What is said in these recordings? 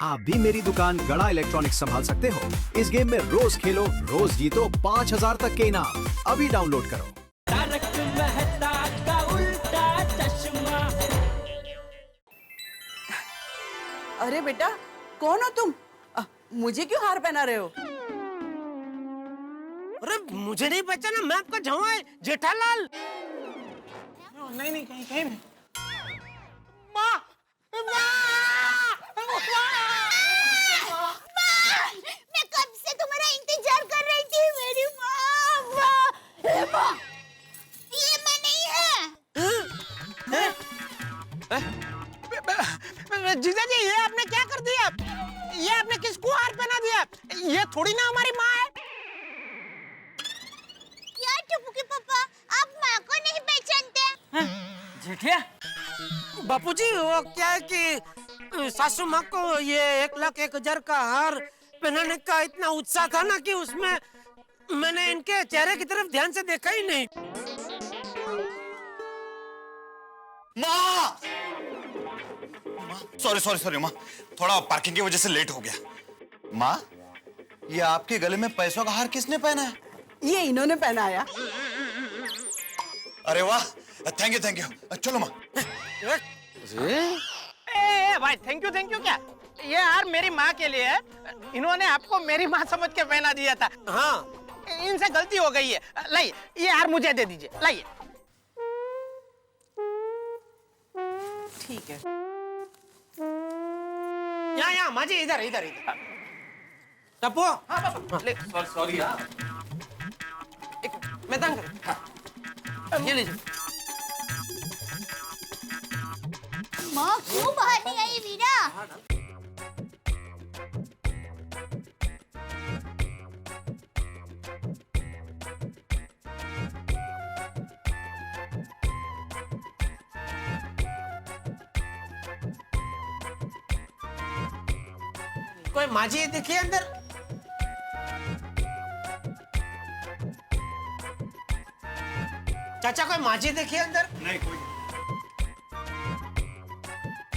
आप भी मेरी दुकान गड़ा इलेक्ट्रॉनिक्स संभाल सकते हो। इस गेम में रोज खेलो, रोज जीतो 5000 तक के इनाम। अभी डाउनलोड करो। तारक मेहता का उल्टा चश्मा। अरे बेटा, कौन हो तुम? मुझे क्यों हार पहना रहे हो? अरे मुझे नहीं पहचाना, मैं आपका जवाई जेठालाल। नहीं नहीं, कहीं कहीं माँ, मैं कब से तुम्हारा इंतजार कर रही थी, मेरी माँ। ये माँ नहीं है। जीजा जी, ये आपने क्या कर दिया? ये आपने किसको हार पहना दिया? ये थोड़ी ना हमारी माँ है। क्या टुपू के पापा, आप माँ को नहीं पहचानते? जेठिया, बापूजी, वो क्या है कि सासू माँ को ये 1,01,000 का हार पहनाने का इतना उत्साह था ना कि उसमें मैंने इनके चेहरे की तरफ ध्यान से देखा ही नहीं। माँ! सॉरी सॉरी सॉरी माँ, थोड़ा पार्किंग की वजह से लेट हो गया। माँ, ये आपके गले में पैसों का हार किसने पहना है? ये इन्होंने पहनाया। अरे वाह, थैंक यू। चलो माँ। भाई थैंक यू क्या? ये हार मेरी माँ के लिए है। इन्होंने आपको मेरी माँ समझ के पहना दिया था। हाँ, इनसे गलती हो गई है। लाइए, ये हार मुझे दे दीजिए। लाइए। ठीक है। यहाँ माँ जी, इधर। टप्पू। हाँ पापा। सॉरी यार। मैं तंग कर। ये लीजिए। माँ क्यों बाहर नहीं आई वीरा? कोई माँ जी देखिए अंदर। चाचा, कोई माँ जी देखिए अंदर। नहीं, कोई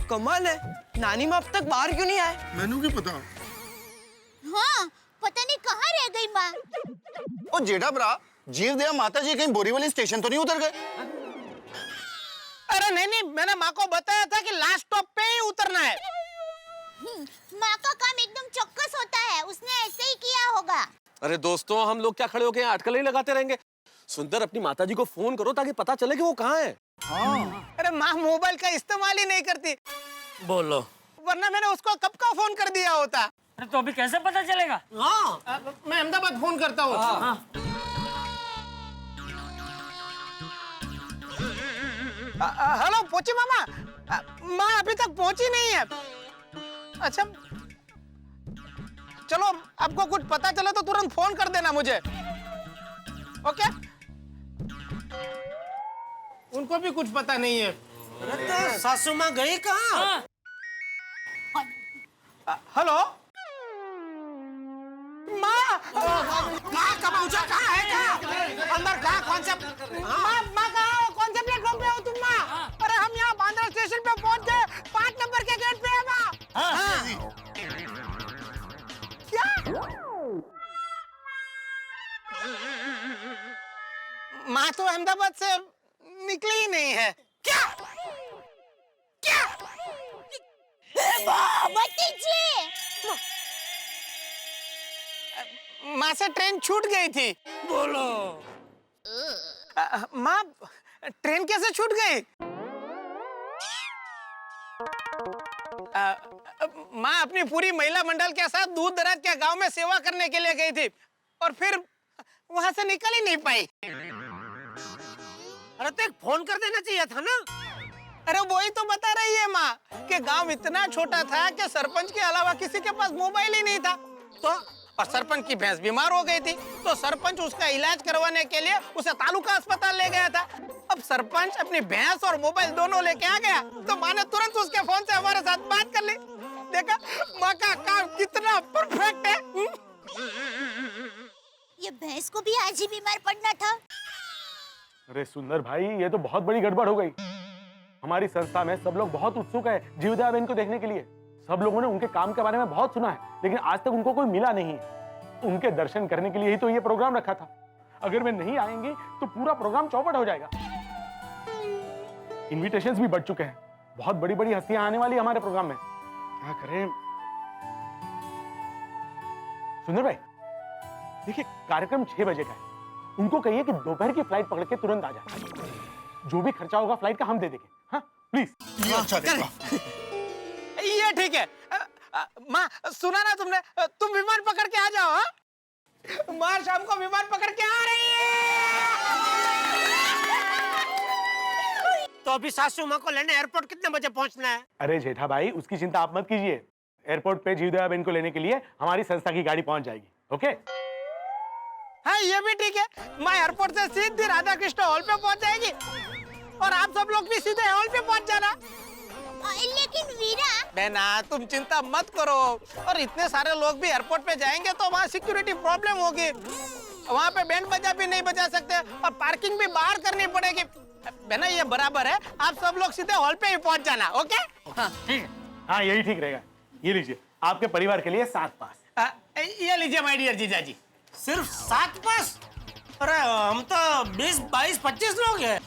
कमाल है, नानी माँ अब तक बाहर क्यों नहीं आए? मैनू की पता। हाँ, पता नहीं कहाँ रह गई माँ। ओ जेठा भरा, जीव दया माता जी कहीं बोरीवली स्टेशन तो नहीं उतर गए? अरे नहीं, मैंने माँ को बताया था कि लास्ट स्टॉप पे ही उतरना है। माँ का काम एकदम चौकस होता है, उसने ऐसे ही किया होगा। अरे दोस्तों, हम लोग क्या खड़े होके यहाँ अटकलें लगाते रहेंगे? सुंदर, अपनी माताजी को फोन करो ताकि पता चले कि वो कहाँ है। अरे माँ मोबाइल का इस्तेमाल ही नहीं करती। बोलो। वरना मैंने उसको कब का फोन कर दिया होता। अरे तो अभी कैसे पता चलेगा? हाँ, मैं अहमदाबाद फोन करता हूँ। हेलो पोची मामा, माँ अभी तक पहुंची नहीं है। अच्छा, चलो आपको कुछ पता चले तो तुरंत फोन कर देना मुझे। ओके? उनको भी कुछ पता नहीं है। तो सासू माँ गई कहाँ? हेलो माँ, कहाँ पहुँचा? कहाँ है? कहाँ अंदर? कहाँ? कौन से माँ कहाँ हो? कौन से प्लेटफॉर्म पे हो तुम माँ? अरे हम यहाँ बांद्रा स्टेशन पे पहुँच गए, 5 नंबर के गेट पे है माँ। क्या? माँ तो अहमदाबाद से निकली ही नहीं है। क्या? भतीजी! माँ से ट्रेन छूट गई थी। बोलो। माँ, ट्रेन कैसे छूट गई? माँ अपनी पूरी महिला मंडल के साथ दूर दराज के गांव में सेवा करने के लिए गई थी और फिर वहां से निकल ही नहीं पाई। अरे तो एक फोन कर देना चाहिए था ना। अरे वही तो बता रही है माँ कि गांव इतना छोटा था कि सरपंच के अलावा किसी के पास मोबाइल ही नहीं था। तो और सरपंच की भैंस बीमार हो गई थी तो सरपंच उसका इलाज करवाने के लिए उसे तालुका अस्पताल ले गया था। अब सरपंच अपनी भैंस और मोबाइल दोनों लेके आ गया तो माँ ने तुरंत उसके फोन से हमारे साथ बात कर ली। देखा माँ का काम कितना परफेक्ट है। ये भैंस को भी आज ही बीमार पड़ना था। अरे सुंदर भाई, ये तो बहुत बड़ी गड़बड़ हो गई। हमारी संस्था में सब लोग बहुत उत्सुक है जीवदया बहन को देखने के लिए। सब लोगों ने उनके काम के बारे में बहुत सुना है, लेकिन आज तक उनको कोई मिला नहीं है। उनके दर्शन करने के लिए ही तो ये प्रोग्राम रखा था। अगर वे नहीं आएंगे तो पूरा प्रोग्राम चौपट हो जाएगा। इनविटेशंस भी बढ़ चुके हैं, बहुत बड़ी बड़ी हस्तियां आने वाली हमारे प्रोग्राम में। क्या करें? सुंदर भाई, देखिए कार्यक्रम 6 बजे का है। उनको कहिए कि दोपहर की फ्लाइट पकड़ के तुरंत आ जाए। जो भी खर्चा होगा फ्लाइट का हम दे देंगे। हाँ प्लीज। ये अच्छा देखा। ये ठीक है। माँ सुना ना तुमने, तुम विमान पकड़ के आ जाओ। हाँ? माँ शाम को विमान पकड़ के आ रही है। तो अभी सासू माँ को लेने एयरपोर्ट कितने बजे पहुंचना है? अरे जेठा भाई, उसकी चिंता आप मत कीजिए। एयरपोर्ट पे जीवदया बहन को लेने के लिए हमारी संस्था की गाड़ी पहुंच जाएगी। ओके? हाँ ये भी ठीक है। मैं एयरपोर्ट से सीधे राधा कृष्ण हॉल पे पहुंच जाएगी और आप सब लोग भी सीधे हॉल पे पहुंच जाना। लेकिन वीरा, बहना तुम चिंता मत करो। और इतने सारे लोग भी एयरपोर्ट पे जाएंगे तो वहाँ सिक्योरिटी प्रॉब्लम होगी। वहाँ पे बैंड बजा भी नहीं बजा सकते और पार्किंग भी बाहर करनी पड़ेगी। बहना ये बराबर है, आप सब लोग सीधे हॉल पे ही पहुंच जाना। ओके? हाँ ठीक है। हाँ यही ठीक रहेगा। ये लीजिए आपके परिवार के लिए 7 पास। ये लीजिए माय डियर जीजाजी। सिर्फ 7 पास? अरे हम तो 20, 22, 25 लोग हैं।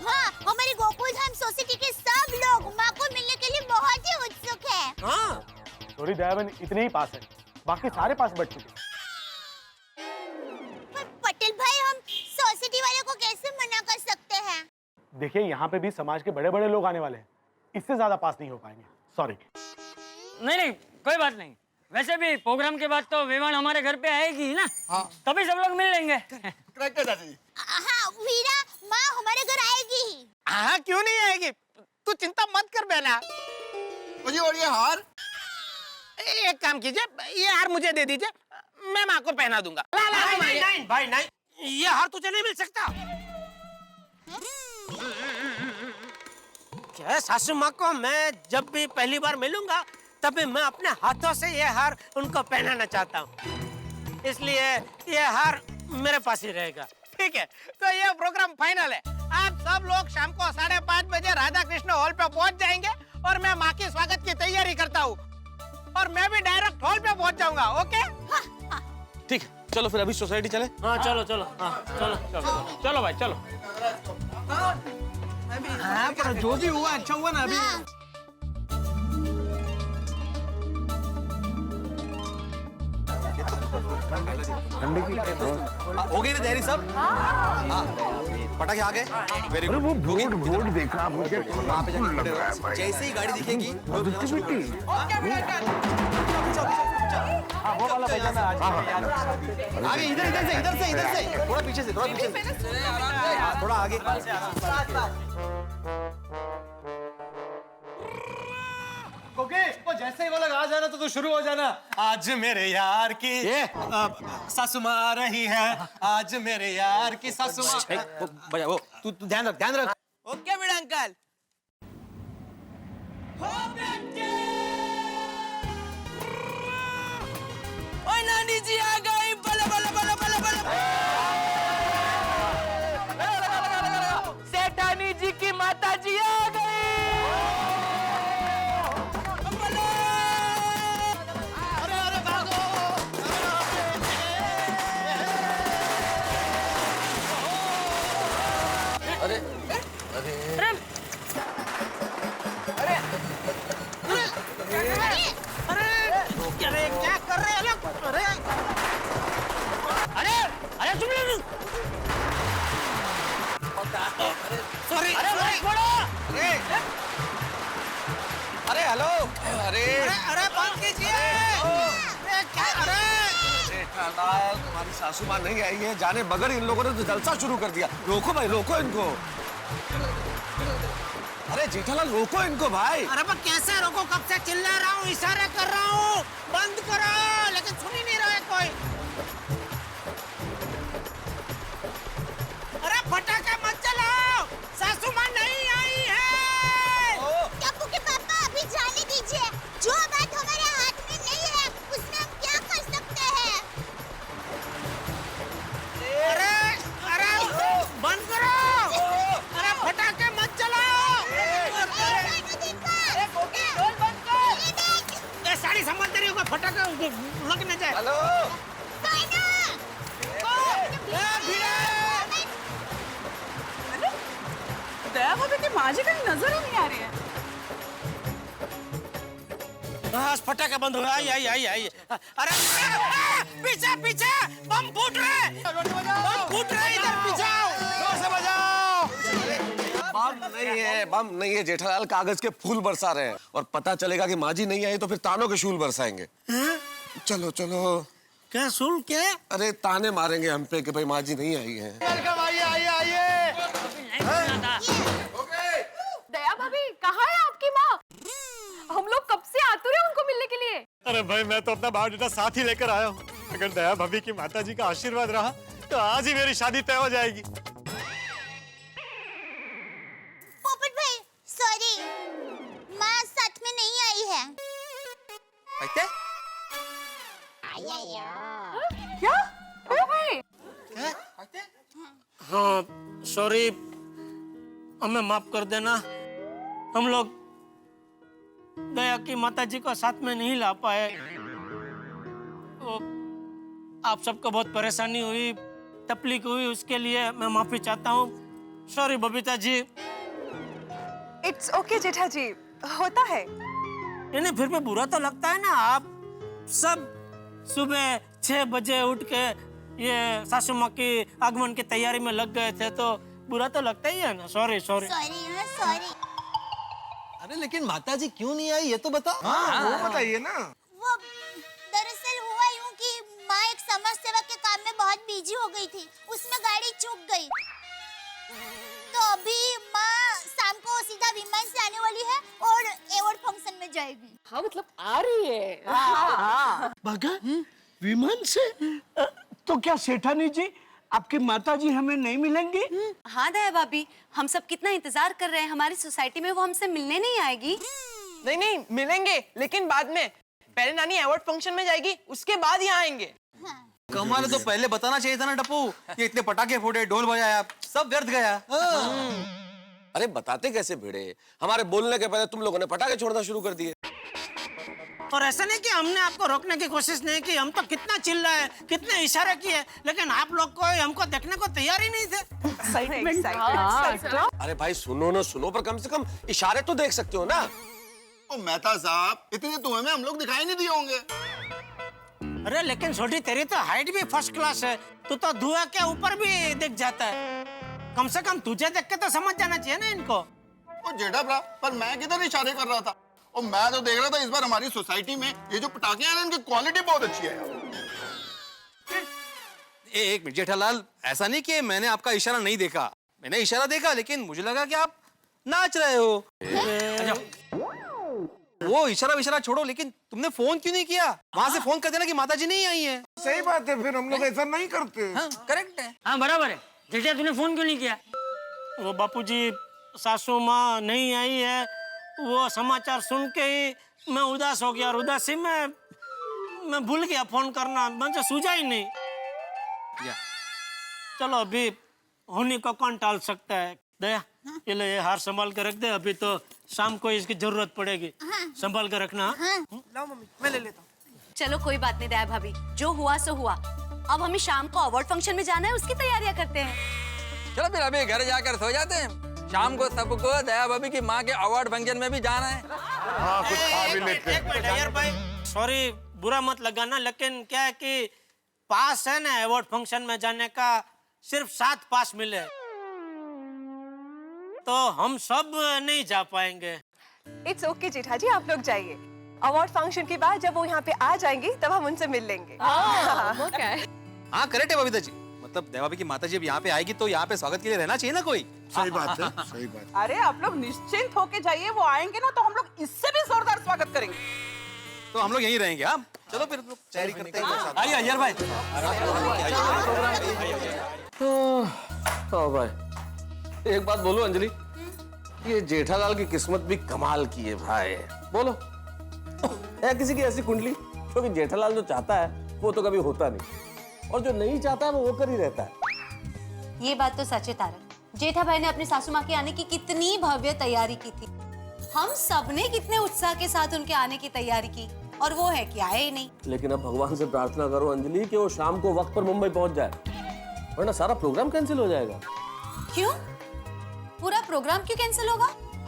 हाँ, हमारी गोकुल धाम सोसाइटी के सब लोग माँ को मिलने के लिए बहुत ही उत्सुक है। हाँ। सॉरी दया बहन, इतने ही पास है, बाकी सारे पास बढ़ चुके। पर पटेल भाई, हम सोसाइटी वालों को कैसे मना कर सकते हैं? देखिए यहाँ पे भी समाज के बड़े बड़े लोग आने वाले हैं, इससे ज्यादा पास नहीं हो पाएंगे। सॉरी। नहीं नहीं कोई बात नहीं। वैसे भी प्रोग्राम के बाद तो विमान हमारे घर पे आएगी ना। हाँ। तभी सब लोग मिल लेंगे। हाँ वीरा, माँ हमारे घर आएगी। हाँ क्यों नहीं आएगी? तू चिंता मत कर बहना। और ये हार? एक काम कीजिए, ये हार मुझे दे दीजिए, मैं माँ को पहना दूंगा। नहीं भाई नहीं, ये हार तुझे नहीं मिल सकता। क्या सासू माँ को मैं जब भी पहली बार मिलूंगा तभी मैं अपने हाथों से ये हार उनको पहनाना चाहता हूँ, इसलिए ये हार मेरे पास ही रहेगा। ठीक है, तो ये प्रोग्राम फाइनल है। आप सब लोग शाम को 5:30 बजे राधा कृष्ण हॉल पे पहुंच जाएंगे और मैं माँ के स्वागत की तैयारी करता हूँ और मैं भी डायरेक्ट हॉल पे पहुंच जाऊंगा। ओके? ठीक है, चलो फिर अभी सोसाइटी चले। हाँ चलो चलो। हाँ चलो चलो चलो भाई चलो। हाँ पर जो भी हुआ अच्छा हुआ ना अभी। हो गई ना तैयारी सब? हाँ पटाखे आ गए। Very good. वो बोर्ड देखा मुझे वहाँ पे जाके खड़े रहो। जैसे ही गाड़ी दिखेगी आगे इधर से थोड़ा पीछे से थोड़ा आगे। वो जैसे ही वो लगा जाना तो शुरू हो जाना। आज मेरे यार की सासू माँ आ रही है, आज मेरे यार की सासू माँ। बजा वो, तू ध्यान रख। ओके मेरा अंकल। ओए नानी जी आ गई। बले बले बले बले बले। सेठानी जी की माता जी आ गई। अरे क्या कर रहे हैं लोग? अरे अरे अरे सुन लो। सॉरी अरे अरे हेलो। अरे अरे बंद कीजिए। क्या? अरे जेठालाल, तुम्हारी सासू माँ नहीं आई है, जाने बगैर इन लोगों ने तो जलसा शुरू कर दिया। रोको भाई, रोको इनको। अरे जेठालाल रोको इनको भाई। अरे मैं कैसे रोको? कब से चिल्ला रहा हूँ, इशारे कर रहा हूँ, बंद करो, लेकिन सुन ही नहीं रहा है कोई। अरे पटाखे मत चलाओ, सासू माँ नहीं आई है। टप्पू के पापा, अभी जाने दीजिए। जो बात हमारे हाथ में नहीं है उसमें हम क्या कर सकते हैं? अरे अरे बंद करो, अरे पटाखे मत चलाओ। नहीं, नहीं, नहीं, नहीं, नहीं, नहीं, नहीं, नहीं, नहीं, नहीं, नहीं, नहीं, नहीं, नहीं, साड़ी संभालते रही होगा, फटाका लग न जाए। हेलो दया भाभी की माँ जी कहीं नजर ही नहीं आ रही है। बस फटाका बंद हो गया। आई। अरे पीछे पीछे बम फूट रहे, बम फूट रहे, इधर पीछे आओ, जोर से बजाओ। बम नहीं है जेठालाल, कागज के फूल बरसा रहे हैं और पता चलेगा कि माँ जी नहीं आई तो फिर तानों के शूल बरसाएंगे। चलो चलो। क्या शूल क्या? अरे ताने मारेंगे हम पे कि भाई माँ जी नहीं आई है। दया भाभी, कहाँ है आपकी माँ? हम लोग कब से आतुर हैं उनको मिलने के लिए। अरे भाई मैं तो अपना बायोडाटा साथ ही लेकर आया हूँ। अगर दया भाभी की माताजी का आशीर्वाद रहा तो आज ही मेरी शादी तय हो जाएगी। पोपट भाई, सॉरी, माँ साथ में नहीं आई है। क्या? दया भाई? हाँ सॉरी, हमें माफ कर देना। हम लोग दया की माताजी को साथ में नहीं ला पाए। तो आप सबको बहुत परेशानी हुई, तकलीफ हुई, उसके लिए मैं माफी चाहता हूँ। Sorry Babita ji. It's okay Jetha ji, होता है। नहीं फिर भी बुरा तो लगता है ना। आप सब सुबह 6 बजे उठ के ये सासू माँ की आगमन की तैयारी में लग गए थे, तो बुरा तो लगता ही है ना। सॉरी। सॉरी। अरे लेकिन माताजी क्यों नहीं आई ये तो बताओ। वो बताइए ना। वो दरअसल हुआ यूं कि माँ एक समाज सेवा के काम में बहुत बिजी हो गई थी, उसमें गाड़ी चूक गई। तो अभी माँ शाम को सीधा विमान से आने वाली है और अवार्ड फंक्शन में जाएगी। हाँ मतलब आ रही है। भागा विमान से? तो क्या सेठानी जी, आपकी माताजी हमें नहीं मिलेंगी? हाँ दया भाभी, हम सब कितना इंतजार कर रहे हैं, हमारी सोसाइटी में वो हमसे मिलने नहीं आएगी। नहीं मिलेंगे, लेकिन बाद में। पहले नानी अवार्ड फंक्शन में जाएगी, उसके बाद यहाँ आएंगे। कमाल, तो पहले बताना चाहिए था ना टप्पू। ये इतने पटाखे फोड़े, ढोल बजाया, सब व्यर्थ गया। अरे बताते कैसे भिड़े, हमारे बोलने के पहले तुम लोगों ने पटाखे छोड़ना शुरू कर दिए। और ऐसा नहीं कि हमने आपको रोकने की कोशिश नहीं की, हम तो कितना चिल्लाए, कितने इशारे किए, लेकिन आप लोग को हमको देखने को तैयार ही नहीं थे। अरे भाई सुनो ना सुनो, पर कम से कम इशारे तो देख सकते हो ना। ओ मेहता साहब, इतने धुएं में हम लोग दिखाई नहीं दिए होंगे। अरे लेकिन छोटी, तेरी तो हाइट भी फर्स्ट क्लास है, तू तो धुआं के ऊपर भी दिख जाता है। कम से कम तुझे देख के तो समझ जाना चाहिए ना इनको। ओ जेठा भरा, पर मैं किधर इशारे कर रहा था? और मैं तो देख रहा था इस बार हमारी सोसाइटी में ये जो पटाखे हैं इनकी क्वालिटी बहुत अच्छी है यार। एक मिनट जेठालाल, ऐसा नहीं कि मैंने आपका इशारा नहीं देखा। मैंने इशारा देखा, लेकिन मुझे लगा कि आप नाच रहे हो। वो इशारा छोड़ो, लेकिन तुमने फोन क्यों नहीं किया? वहां से फोन कर देना कि माताजी नहीं आई है। सही बात है, फिर हम लोग ऐसा नहीं करते। करेक्ट है। हाँ बराबर है। जेठा तूने फोन क्यों नहीं किया? वो बापूजी, सासू माँ नहीं आई है, वो समाचार सुन के ही मैं उदास हो गया, और उदासी में मैं भूल गया फोन करना, मुझे सूझा ही नहीं। चलो अभी होने को कौन टाल सकता है। दया ये ले, ये हार संभाल के रख दे, अभी तो शाम को इसकी जरूरत पड़ेगी। संभाल के रखना। लाओ मम्मी, मैं ले लेता हूँ। चलो कोई बात नहीं दया भाभी, जो हुआ सो हुआ। अब हमें शाम को अवार्ड फंक्शन में जाना है, उसकी तैयारियां करते हैं। चलो फिर अभी घर जाकर सो जाते हैं। शाम को सबको दया भाभी की माँ के अवार्ड फंक्शन में भी जाना है। कुछ खा भी लेते हैं। एक मिनट यार भाई, सॉरी बुरा मत लगाना, लेकिन क्या है कि पास है ना अवार्ड फंक्शन में जाने का, सिर्फ 7 पास मिले, तो हम सब नहीं जा पाएंगे। इट्स ओके जेठा जी, आप लोग जाइए। अवार्ड फंक्शन के बाद जब वो यहाँ पे आ जाएंगी तब हम उनसे मिल लेंगे। हाँ करेक्ट है बबीता जी, मतलब दया भाभी की माताजी अब यहाँ पे आएगी तो यहाँ पे स्वागत के लिए रहना चाहिए ना कोई। सही बात है, सही बात। अरे आप लोग निश्चिंत होके जाइए, वो आएंगे ना तो हम लोग इससे भी जोरदार स्वागत करेंगे। तो हम लोग यहीं रहेंगे। हाँ चलो फिर तैयारी करते हैं। आइए यार भाई। तो भाई एक बात बोलो अंजलि, ये जेठालाल की किस्मत भी कमाल की है भाई। बोलो, है किसी की ऐसी कुंडली, क्योंकि जेठालाल जो चाहता है वो तो कभी होता नहीं, और जो नहीं चाहता है वो होकर ही रहता है। ये बात तो सच है तारक। जेठा भाई ने अपनी सासू माँ के आने की कितनी भव्य तैयारी की थी। हम सबने कितने उत्साह के साथ उनके आने की तैयारी की। और वो है कि आए ही नहीं। लेकिन अब भगवान से प्रार्थना करो अंजलि कि वो शाम को वक्त पर मुंबई पहुंच जाए, वरना सारा प्रोग्राम कैंसिल हो जाएगा। क्यों? पूरा प्रोग्राम क्यों कैंसिल होगा?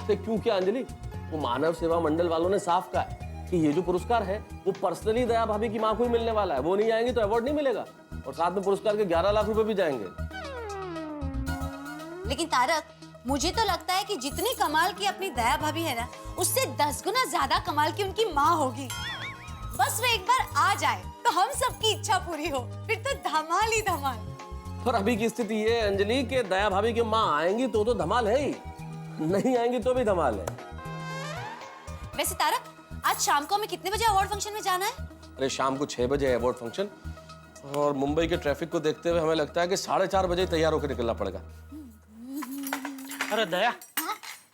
क्यों क्या अंजलि, वो मानव सेवा मंडल वालों ने साफ कहा है कि ये जो पुरस्कार है वो पर्सनली दया भाभी की माँ को ही मिलने वाला है। वो नहीं आएंगी तो अवार्ड नहीं मिलेगा, और साथ में पुरस्कार के 11 लाख रुपए भी जाएंगे। लेकिन तारक, मुझे तो लगता है कि जितनी कमाल की अपनी दया भाभी है ना, उससे 10 गुना ज्यादा कमाल की उनकी माँ होगी। बस वो एक बार आ जाए तो हम सबकी इच्छा पूरी हो, फिर तो धमाल ही धमाल। पर अभी की स्थिति ये है अंजलि कि दया भाभी की माँ आएंगी तो धमाल है ही, नहीं आएंगी तो भी धमाल है। वैसे तारक, आज शाम को हमें कितने बजे अवार्ड फंक्शन में जाना है? अरे शाम को 6 बजे है अवार्ड फंक्शन, और मुंबई के ट्रैफिक को देखते हुए हमें लगता है कि 4:30 बजे तैयार होकर निकलना पड़ेगा। अरे दया,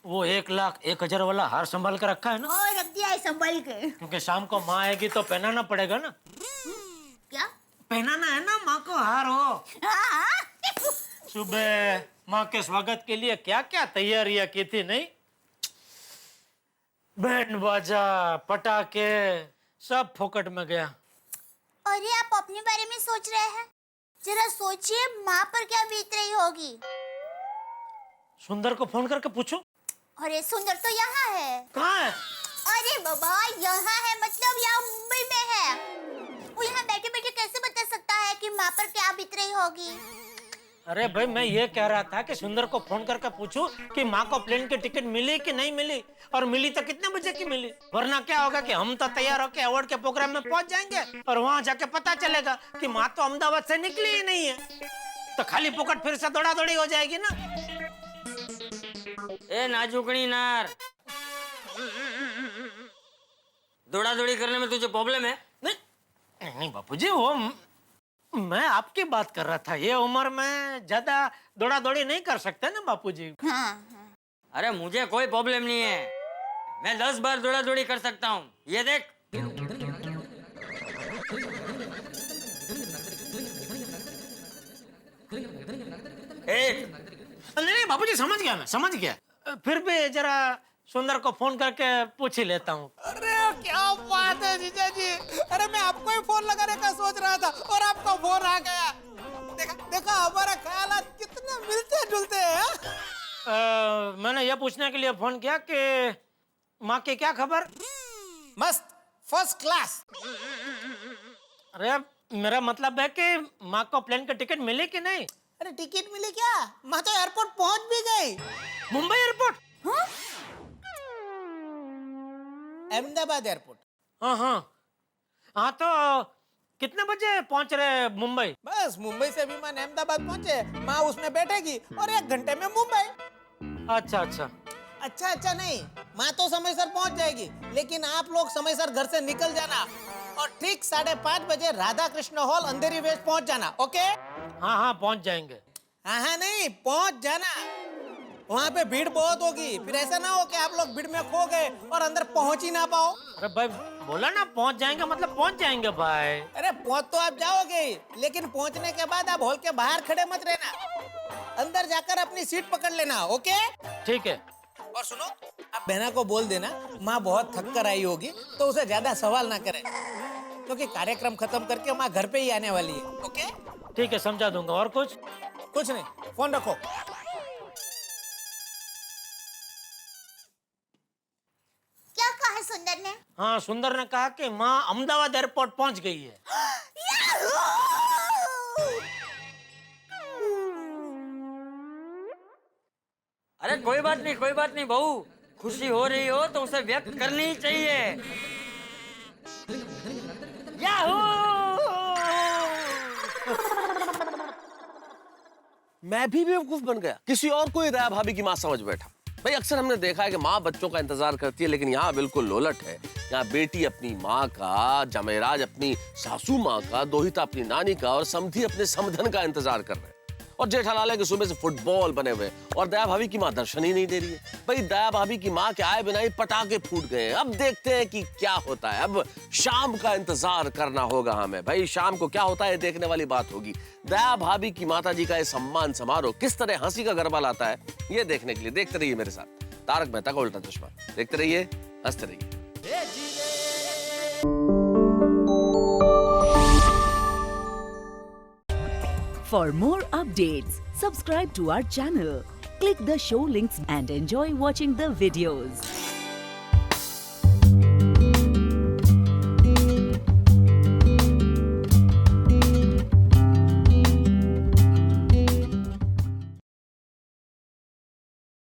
वो 1,01,000 वाला हार संभाल कर रखा है ना? और रख दिया है संभाल के। क्योंकि शाम को माँ आएगी तो पहनाना पड़ेगा ना। क्या पहनाना है ना माँ को हार हो। हाँ। सुबह माँ के स्वागत के लिए क्या क्या तैयारियां की थी नहीं? बैंड बाजा, पटाखे, सब फोकट में गया। अरे आप अपने बारे में सोच रहे हैं? जरा सोचिए माँ पर क्या बीत रही होगी। सुंदर को फोन करके पूछो। अरे सुंदर तो यहाँ है। कहाँ है? अरे बाबा, यहाँ है मतलब यहाँ मुंबई में है। वो यहाँ बैठे बैठे कैसे बता सकता है कि माँ पर क्या बीत रही होगी? अरे भाई, मैं ये कह रहा था कि सुंदर को फोन करके पूछूं कि माँ को प्लेन की टिकट मिली कि नहीं मिली, और मिली तो कितने बजे की मिली। वरना क्या होगा कि हम तो तैयार होके अवार्ड के प्रोग्राम में पहुंच जाएंगे और वहां जाके पता चलेगा कि माँ तो अहमदाबाद से निकली ही नहीं है, तो खाली पॉकेट फिर से दौड़ा दौड़ी हो जाएगी ना। ए नाजुकनी नार, दौड़ा दौड़ी करने में तुझे प्रॉब्लम है? नहीं बापूजी, वो मैं आपकी बात कर रहा था। ये उम्र में ज्यादा दौड़ा दौड़ी नहीं कर सकते ना बापूजी। हाँ। अरे मुझे कोई प्रॉब्लम नहीं है, मैं 10 बार दौड़ा दौड़ी कर सकता हूँ। ये देख। नहीं बापूजी, समझ गया, मैं समझ गया। फिर भी जरा सुंदर को फोन करके पूछ ही लेता हूँ। अरे क्या बात है जीजा जी, अरे मैं आपको ही फोन लगाने का सोच रहा था और आपका फोन आ गया। देखा हमारा ख्याल कितने मिलते जुलते हैं। मैंने ये पूछने के लिए फोन किया कि माँ की क्या खबर? मस्त, फर्स्ट क्लास। अरे मेरा मतलब है कि माँ को प्लेन की टिकट मिली कि नहीं? अरे टिकट मिली क्या? माँ तो एयरपोर्ट पहुंच भी गई। मुंबई एयरपोर्ट? हाँ? अहमदाबाद एयरपोर्ट। हाँ तो कितने बजे पहुंच रहे मुंबई? बस मुंबई से विमान अहमदाबाद पहुंचे, माँ उसमें बैठेगी और 1 घंटे में मुंबई। अच्छा नहीं, माँ तो समय सर पहुंच जाएगी, लेकिन आप लोग समय सर घर से निकल जाना और ठीक 5:30 बजे राधा कृष्ण हॉल अंधेरी वेस्ट पहुंच जाना। ओके? हाँ पहुंच जाएंगे। हाँ नहीं, पहुंच जाना। वहाँ पे भीड़ बहुत होगी, फिर ऐसा ना हो कि आप लोग भीड़ में खो गए और अंदर पहुंच ही ना पाओ। अरे भाई बोला ना पहुंच जाएंगे, मतलब पहुंच जाएंगे भाई। अरे पहुंच तो आप जाओगे, लेकिन पहुंचने के बाद आप हॉल के बाहर खड़े मत रहना, अंदर जाकर अपनी सीट पकड़ लेना। ओके? ठीक है। और सुनो, आप बहना को बोल देना माँ बहुत थक कर आई होगी तो उसे ज्यादा सवाल ना करे, क्योंकि कार्यक्रम खत्म करके माँ घर पे ही आने वाली है। ओके? ठीक है, समझा दूंगा। और कुछ? कुछ नहीं, फोन रखो। क्या कहा सुंदर ने? हाँ, सुंदर ने कहा कि माँ अहमदाबाद एयरपोर्ट पहुंच गई है। अरे कोई बात नहीं बहू, खुशी हो रही हो तो उसे व्यक्त करनी ही चाहिए। याहू! मैं भी बेवकूफ बन गया, किसी और को ही दया भाभी की माँ समझ बैठा। भाई अक्सर हमने देखा है कि माँ बच्चों का इंतजार करती है, लेकिन यहाँ बिल्कुल उलट है। यहाँ बेटी अपनी माँ का, जमेराज अपनी सासू माँ का, दोहिता अपनी नानी का और समधी अपने समधन का इंतजार कर रहे हैं। और जेठालाल है कि सुबह से फुटबॉल बने हुए, और दया भाभी की माँ दर्शन ही नहीं दे रही है। भाई दया भाभी की माँ के आए बिना ही पटाखे फूट गए। अब देखते हैं कि क्या होता है। अब शाम का इंतजार करना होगा हमें। भाई शाम को क्या होता है देखने वाली बात होगी। दया भाभी की माता जी का ये सम्मान समारोह किस तरह हंसी का गरबा लाता है, ये देखने के लिए देखते रहिए मेरे साथ तारक मेहता का उल्टा चश्मा। देखते रहिए, हंसते रहिए। For more updates, subscribe to our channel, click the show links and enjoy watching the videos.